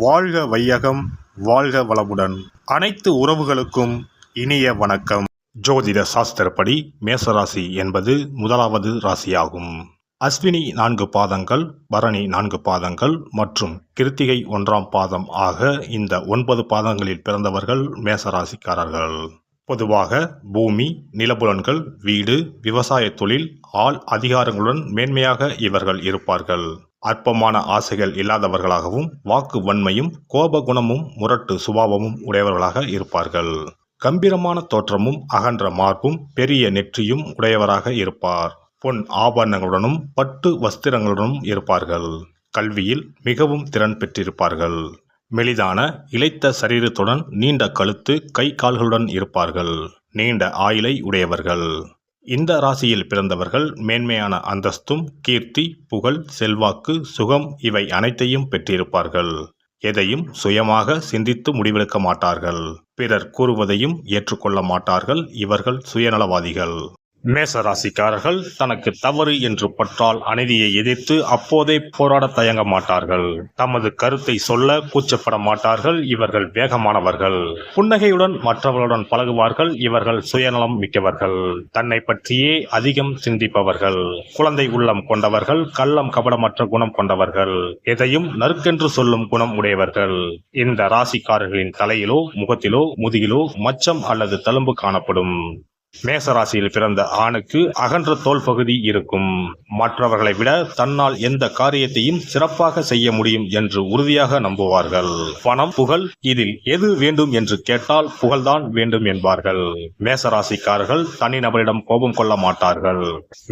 வாழ்க வையகம், வாழ்க வளமுடன். அனைத்து உறவுகளுக்கும் இனிய வணக்கம். ஜோதிட சாஸ்திரப்படி மேசராசி என்பது முதலாவது ராசியாகும். அஸ்வினி 4 பாதங்கள், பரணி 4 பாதங்கள் மற்றும் கிருத்திகை 1ஆம் பாதம் ஆக இந்த 9 பாதங்களில் பிறந்தவர்கள் மேசராசிக்காரர்கள். பொதுவாக பூமி, நிலபுலன்கள், வீடு, விவசாய தொழில், ஆள் அதிகாரங்களுடன் மேன்மையாக இவர்கள் இருப்பார்கள். அற்பமான ஆசைகள் இல்லாதவர்களாகவும் வாக்கு வன்மையும் கோப குணமும் முரட்டு சுபாவமும் உடையவர்களாக இருப்பார்கள். கம்பீரமான தோற்றமும் அகன்ற மார்பும் பெரிய நெற்றியும் உடையவராக இருப்பார். பொன் ஆபரணங்களுடனும் பட்டு வஸ்திரங்களுடனும் இருப்பார்கள். கல்வியில் மிகவும் திறன் பெற்றிருப்பார்கள். மெலிதான இளைத்த சரீரத்துடன் நீண்ட கழுத்து, கை கால்களுடன் இருப்பார்கள். நீண்ட ஆயுளை உடையவர்கள். இந்த ராசியில் பிறந்தவர்கள் மேன்மையான அந்தஸ்தும், கீர்த்தி, புகழ், செல்வாக்கு, சுகம் இவை அனைத்தையும் பெற்றிருப்பார்கள். எதையும் சுயமாக சிந்தித்து முடிவெடுக்க மாட்டார்கள். பிறர் கூறுவதையும் ஏற்றுக்கொள்ள மாட்டார்கள். இவர்கள் சுயநலவாதிகள். மேச ராசிக்காரர்கள் தனக்கு தவறு என்று பற்றால் அநீதியை எதிர்த்து அப்போதே போராட தயங்க மாட்டார்கள். தமது கருத்தை சொல்ல கூச்சப்பட மாட்டார்கள். இவர்கள் வேகமானவர்கள். புன்னகையுடன் மற்றவர்களுடன் பழகுவார்கள். இவர்கள் சுயநலம் மிக்கவர்கள். தன்னை பற்றியே அதிகம் சிந்திப்பவர்கள். குழந்தை உள்ளம் கொண்டவர்கள். கள்ளம் கபடமற்ற குணம் கொண்டவர்கள். எதையும் நறுக்கென்று சொல்லும் குணம் உடையவர்கள். இந்த ராசிக்காரர்களின் தலையிலோ முகத்திலோ முதுகிலோ மச்சம் அல்லது தழும்பு காணப்படும். மேசராசியில் பிறந்த ஆணுக்கு அகன்ற தோல் பகுதி இருக்கும். மற்றவர்களை விட தன்னால் எந்த காரியத்தையும் சிறப்பாக செய்ய முடியும் என்று உறுதியாக நம்புவார்கள். பணம், புகழ் இதில் எது வேண்டும் என்று கேட்டால் புகழ்தான் வேண்டும் என்பார்கள். மேசராசிக்காரர்கள் தனிநபரிடம் கோபம் கொள்ள மாட்டார்கள்.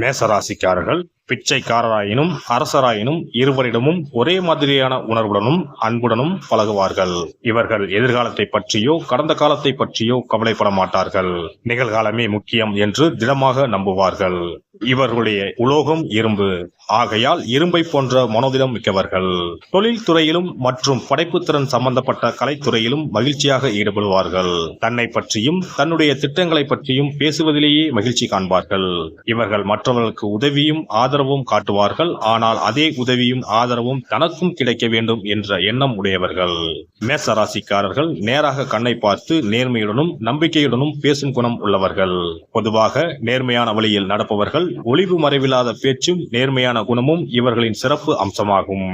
மேசராசிக்காரர்கள் பிச்சைக்காரராயினும் அரசராயினும் இருவரிடமும் ஒரே மாதிரியான உணர்வுடனும் அன்புடனும் பழகுவார்கள். இவர்கள் எதிர்காலத்தை பற்றியோ கடந்த காலத்தை பற்றியோ கவலைப்பட மாட்டார்கள். நிகழ்காலமே முக்கியம் என்று திடமாக நம்புவார்கள். இவர்களுடைய உலோகம் இரும்பு. ஆகையால் இரும்பை போன்ற மனோதிடம் மிக்கவர்கள். தொழில் துறையிலும் மற்றும் படைப்புத்திறன் சம்பந்தப்பட்ட கலைத்துறையிலும் மகிழ்ச்சியாக ஈடுபடுவார்கள். தன்னை பற்றியும் தன்னுடைய திட்டங்களை பற்றியும் பேசுவதிலேயே மகிழ்ச்சி காண்பார்கள். இவர்கள் மற்றவர்களுக்கு உதவியும் ஆதரவும் காட்டுவார்கள். ஆனால் அதே உதவியும் ஆதரவும் தனக்கும் கிடைக்க வேண்டும் என்ற எண்ணம் உடையவர்கள். மேச ராசிக்காரர்கள் நேராக கண்ணை பார்த்து நேர்மையுடனும் நம்பிக்கையுடனும் பேசும் குணம் உள்ளவர்கள். பொதுவாக நேர்மையான வழியில் நடப்பவர்கள். ஒளிவு மறைவில்லாத பேச்சும் நேர்மையான குணமும் இவர்களின் சிறப்பு அம்சமாகும்.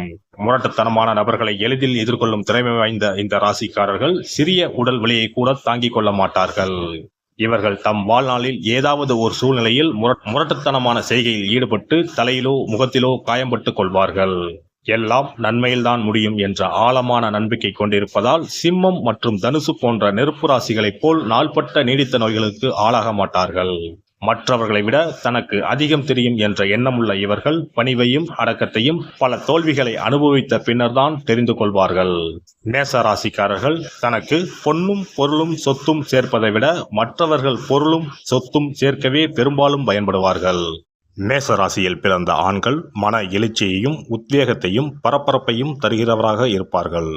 முரட்டுத்தனமான நபர்களை எளிதில் எதிர்கொள்ளும் திறமை வாய்ந்த இந்த ராசிக்காரர்கள் சிறிய உடல் வலியை கூட தாங்கிக் கொள்ள மாட்டார்கள். இவர்கள் தம் வாழ்நாளில் ஏதாவது ஒரு சூழ்நிலையில் முரட்டுத்தனமான செய்கையில் ஈடுபட்டு தலையிலோ முகத்திலோ காயம்பட்டுக் கொள்வார்கள். எல்லாம் நன்மையில்தான் முடியும் என்ற ஆழமான நம்பிக்கை கொண்டிருப்பதால் சிம்மம் மற்றும் தனுசு போன்ற நெருப்பு ராசிகளைப் போல் நாள்பட்ட நீடித்த நோய்களுக்கு ஆளாக மாட்டார்கள். மற்றவர்களை விட தனக்கு அதிகம் தெரியும் என்ற எண்ணமுள்ள இவர்கள் பணிவையும் அடக்கத்தையும் பல தோல்விகளை அனுபவித்த பின்னர்தான் தெரிந்து கொள்வார்கள். மேச ராசிக்காரர்கள் தனக்கு பொன்னும் பொருளும் சொத்தும் சேர்ப்பதை விட மற்றவர்கள் பொருளும் சொத்தும் சேர்க்கவே பெரும்பாலும் பயன்படுவார்கள். மேச ராசியில் பிறந்த ஆண்கள் மன எழுச்சியையும் உத்வேகத்தையும் பரபரப்பையும் தருகிறவராக இருப்பார்கள்.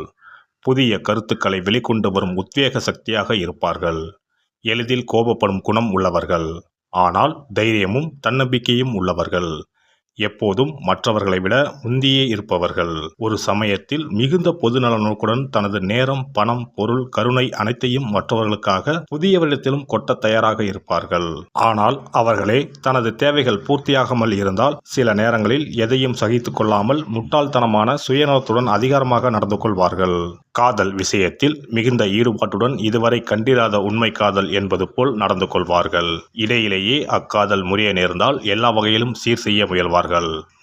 புதிய கருத்துக்களை வெளிக்கொண்டு வரும் உத்வேக சக்தியாக இருப்பார்கள். எளிதில் கோபப்படும் குணம் உள்ளவர்கள். ஆனால் தைரியமும் தன்னம்பிக்கையும் உள்ளவர்கள். எப்போதும் மற்றவர்களை விட முந்தியே இருப்பவர்கள். ஒரு சமயத்தில் மிகுந்த பொதுநல நோக்குடன் தனது நேரம், பணம், பொருள், கருணை அனைத்தையும் மற்றவர்களுக்காக புதியவரிடத்திலும் கொட்ட தயாராக இருப்பார்கள். ஆனால் அவர்களே தனது தேவைகள் பூர்த்தியாகாமல் இருந்தால் சில நேரங்களில் எதையும் சகித்துக் கொள்ளாமல் முட்டாள்தனமான சுயநலத்துடன் அதிகாரமாக நடந்து கொள்வார்கள். காதல் விஷயத்தில் மிகுந்த ஈடுபாட்டுடன் இதுவரை கண்டிராத உண்மை காதல் என்பது போல் நடந்து கொள்வார்கள். இடையிலேயே அக்காதல் முறிய நேர்ந்தால் எல்லா வகையிலும் சீர் செய்ய முயல்வார்கள்.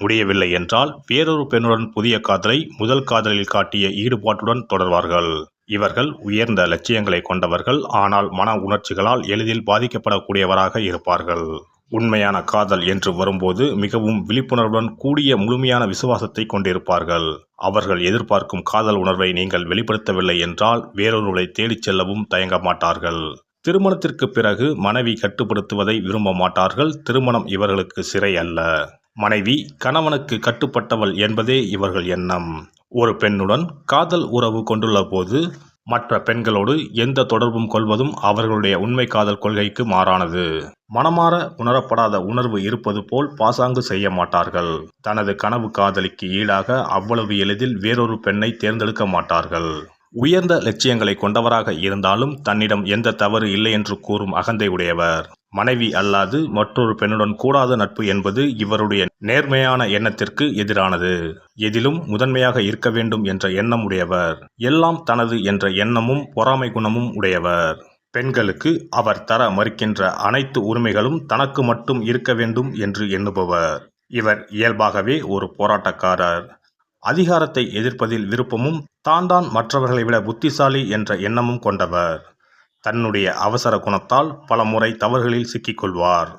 முடியவில்லை என்றால் வேறொரு பெண்ணுடன் புதிய காதலை முதல் காதலில் காட்டிய ஈடுபாட்டுடன் தொடர்வார்கள். இவர்கள் உயர்ந்த லட்சியங்களை கொண்டவர்கள். ஆனால் மன உணர்ச்சிகளால் எளிதில் பாதிக்கப்படக்கூடியவராக இருப்பார்கள். உண்மையான காதல் என்று வரும்போது மிகவும் விழிப்புணர்வுடன் கூடிய முழுமையான விசுவாசத்தை கொண்டிருப்பார்கள். அவர்கள் எதிர்பார்க்கும் காதல் உணர்வை நீங்கள் வெளிப்படுத்தவில்லை என்றால் வேறொருவரை தேடிச் செல்லவும் தயங்க மாட்டார்கள். திருமணத்திற்கு பிறகு மனைவி கட்டுப்படுத்துவதை விரும்ப மாட்டார்கள். திருமணம் இவர்களுக்கு சிறை அல்ல. மனைவி கணவனுக்கு கட்டுப்பட்டவள் என்பதே இவர்கள் எண்ணம். ஒரு பெண்ணுடன் காதல் உறவு கொண்டுள்ள போது மற்ற பெண்களோடு எந்த தொடர்பும் கொள்வதும் அவர்களுடைய உண்மை காதல் கொள்கைக்கு மாறானது. மனமாற உணரப்படாத உணர்வு இருப்பது போல் பாசாங்கு செய்ய மாட்டார்கள். தனது கனவு காதலிக்கு ஈடாக அவ்வளவு எளிதில் வேறொரு பெண்ணை தேர்ந்தெடுக்க மாட்டார்கள். உயர்ந்த லட்சியங்களை கொண்டவராக இருந்தாலும் தன்னிடம் எந்த தவறு இல்லை என்று கூறும் அகந்தை உடையவர். மனைவி அல்லாது மற்றொரு பெண்ணுடன் கூடாத நட்பு என்பது இவருடைய நேர்மையான எண்ணத்திற்கு எதிரானது. எதிலும் முதன்மையாக இருக்க வேண்டும் என்ற எண்ணம் உடையவர். எல்லாம் தனது என்ற எண்ணமும் பொறாமை குணமும் உடையவர். பெண்களுக்கு அவர் தர மறுக்கின்ற அனைத்து உரிமைகளும் தனக்கு மட்டும் இருக்க வேண்டும் என்று எண்ணுபவர். இவர் இயல்பாகவே ஒரு போராட்டக்காரர். அதிகாரத்தை எதிர்ப்பதில் விருப்பமும் தான் மற்றவர்களை விட புத்திசாலி என்ற எண்ணமும் கொண்டவர். தன்னுடைய அவசர குணத்தால் பல முறை தவறுகளில் சிக்கிக்கொள்வார்.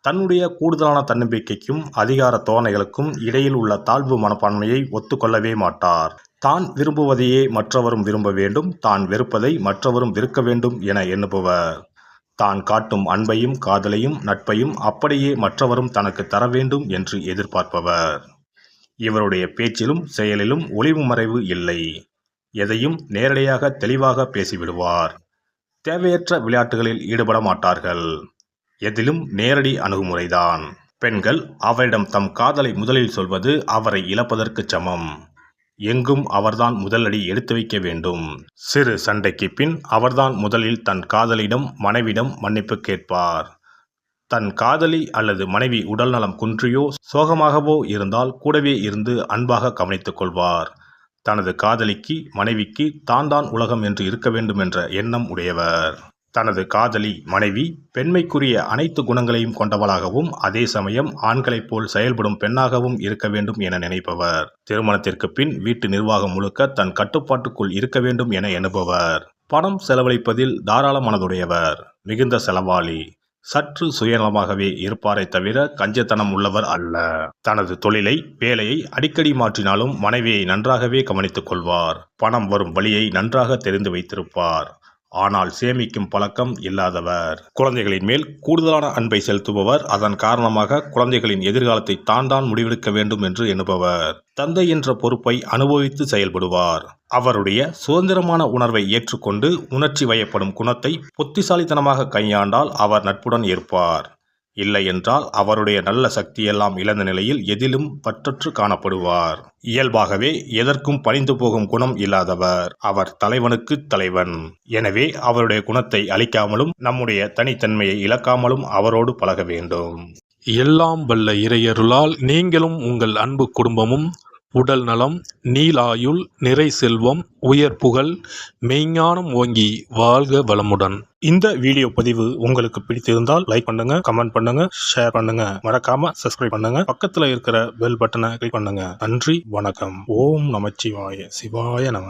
தன்னுடைய கூடுதலான தன்னம்பிக்கைக்கும் அதிகார தோரணைகளுக்கும் இடையில் உள்ள தாழ்வு மனப்பான்மையை ஒத்துக்கொள்ளவே மாட்டார். தான் விரும்புவதையே மற்றவரும் விரும்ப வேண்டும், தான் வெறுப்பதை மற்றவரும் வெறுக்க வேண்டும் என எண்ணுபவர். தான் காட்டும் அன்பையும் காதலையும் நட்பையும் அப்படியே மற்றவரும் தனக்கு தர வேண்டும் என்று எதிர்பார்ப்பவர். இவருடைய பேச்சிலும் செயலிலும் ஒளிவு மறைவு இல்லை. எதையும் நேரடியாக தெளிவாக பேசிவிடுவார். தேவையற்ற விளையாட்டுகளில் ஈடுபட மாட்டார்கள். எதிலும் நேரடி அணுகுமுறைதான். பெண்கள் அவரிடம் தம் காதலை முதலில் சொல்வது அவரை இழப்பதற்கு சமம். எங்கும் அவர்தான் முதலடி எடுத்து வைக்க வேண்டும். சிறு சண்டைக்கு பின் அவர்தான் முதலில் தன் காதலிடம் மனைவிடம் மன்னிப்பு கேட்பார். தன் காதலி அல்லது மனைவி உடல்நலம் குன்றியோ சோகமாகவோ இருந்தால் கூடவே இருந்து அன்பாக கவனித்துக் கொள்வார். தனது காதலிக்கு மனைவிக்கு தான் உலகம் என்று இருக்க வேண்டும் என்ற எண்ணம் உடையவர். தனது காதலி மனைவி பெண்மைக்குரிய அனைத்து குணங்களையும் கொண்டவளாகவும் அதே சமயம் ஆண்களைப் போல் செயல்படும் பெண்ணாகவும் இருக்க வேண்டும் என நினைப்பவர். திருமணத்திற்கு பின் வீட்டு நிர்வாகம் முழுக்க தன் கட்டுப்பாட்டுக்குள் இருக்க வேண்டும் என எண்ணுபவர். பணம் செலவழிப்பதில் தாராள மனதுடையவர். மிகுந்த செலவாளி. சற்று சுயநலமாகவே இருப்பாரை தவிர கஞ்சத்தனம் உள்ளவர் அல்ல. தனது தொழிலை வேலையை அடிக்கடி மாற்றினாலும் மனைவியை நன்றாகவே கவனித்துக் கொள்வார். பணம் வரும் வழியை நன்றாக தெரிந்து வைத்திருப்பார். ஆனால் சேமிக்கும் பழக்கம் இல்லாதவர். குழந்தைகளின் மேல் கூடுதலான அன்பை செலுத்துபவர். அதன் காரணமாக குழந்தைகளின் எதிர்காலத்தை தான் முடிவெடுக்க வேண்டும் என்று எண்ணுபவர். தந்தை என்ற பொறுப்பை அனுபவித்து செயல்படுவார். அவருடைய சுதந்திரமான உணர்வை ஏற்றுக்கொண்டு உணர்ச்சி வயப்படும் குணத்தை புத்திசாலித்தனமாக கையாண்டால் அவர் நட்புடன் இருப்பார். இல்லை என்றால் அவருடைய நல்ல சக்தியெல்லாம் இழந்த நிலையில் எதிலும் பற்றற்று காணப்படுவார். இயல்பாகவே எதற்கும் பணிந்து போகும் குணம் இல்லாதவர். அவர் தலைவனுக்கு தலைவன். எனவே அவருடைய குணத்தை அழிக்காமலும் நம்முடைய தனித்தன்மையை இழக்காமலும் அவரோடு பழக வேண்டும். எல்லாம் வல்ல இறையருளால் நீங்களும் உங்கள் அன்பு குடும்பமும் உடல் நலம், நீலாயுள், நிறை செல்வம், உயர் புகழ், மெய்ஞானம் ஓங்கி வாழ்க வளமுடன். இந்த வீடியோ பதிவு உங்களுக்கு பிடித்திருந்தால் லைக் பண்ணுங்க, கமெண்ட் பண்ணுங்க, ஷேர் பண்ணுங்க. மறக்காம சப்ஸ்கிரைப் பண்ணுங்க. பக்கத்துல இருக்கிற பெல் பட்டனை கிளிக் பண்ணுங்க. நன்றி, வணக்கம். ஓம் நமச்சிவாய. சிவாய நம.